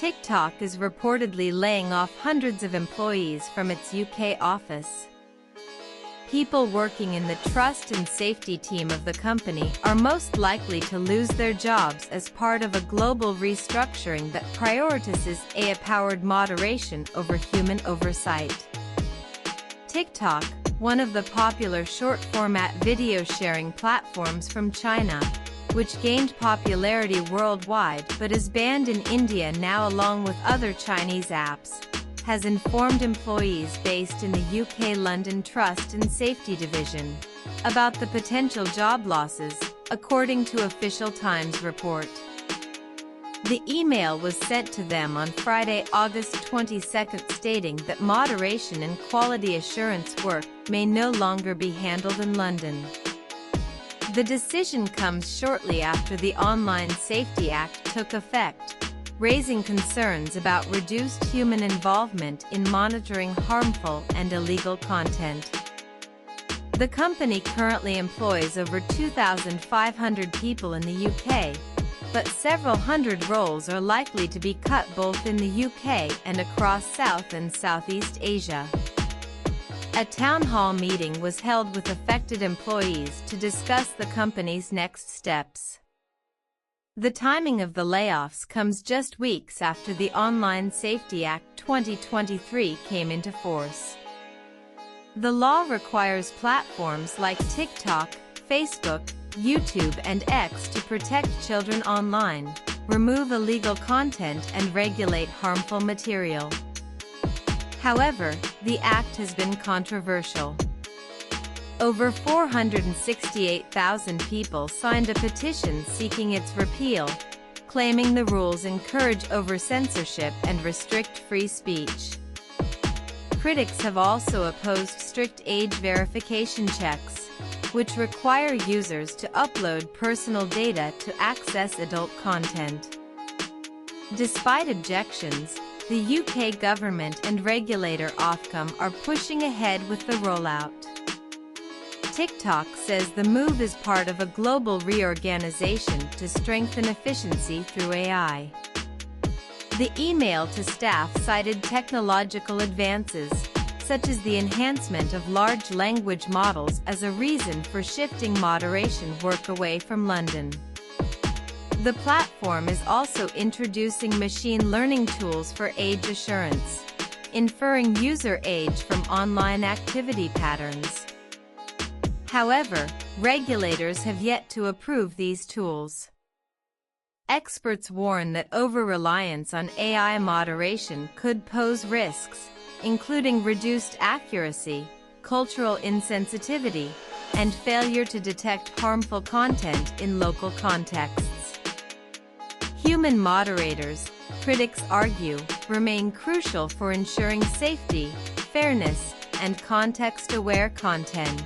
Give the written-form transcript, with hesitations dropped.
TikTok is reportedly laying off hundreds of employees from its UK office. People working in the trust and safety team of the company are most likely to lose their jobs as part of a global restructuring that prioritizes AI-powered moderation over human oversight. TikTok, one of the popular short-format video-sharing platforms from China, which gained popularity worldwide but is banned in India now along with other Chinese apps, has informed employees based in the UK London Trust and Safety Division about the potential job losses, according to official Times report. The email was sent to them on Friday, August 22, stating that moderation and quality assurance work may no longer be handled in London. The decision comes shortly after the Online Safety Act took effect, raising concerns about reduced human involvement in monitoring harmful and illegal content. The company currently employs over 2,500 people in the UK, but several hundred roles are likely to be cut both in the UK and across South and Southeast Asia. A town hall meeting was held with affected employees to discuss the company's next steps. The timing of the layoffs comes just weeks after the Online Safety Act 2023 came into force. The law requires platforms like TikTok, Facebook, YouTube and X to protect children online, remove illegal content and regulate harmful material. However, the act has been controversial. Over 468,000 people signed a petition seeking its repeal, claiming the rules encourage over-censorship and restrict free speech. Critics have also opposed strict age verification checks, which require users to upload personal data to access adult content. Despite objections, the UK government and regulator Ofcom are pushing ahead with the rollout. TikTok says the move is part of a global reorganization to strengthen efficiency through AI. The email to staff cited technological advances, such as the enhancement of large language models, as a reason for shifting moderation work away from London. The platform is also introducing machine learning tools for age assurance, inferring user age from online activity patterns. However, regulators have yet to approve these tools. Experts warn that over-reliance on AI moderation could pose risks, including reduced accuracy, cultural insensitivity, and failure to detect harmful content in local contexts. Human moderators, critics argue, remain crucial for ensuring safety, fairness, and context-aware content.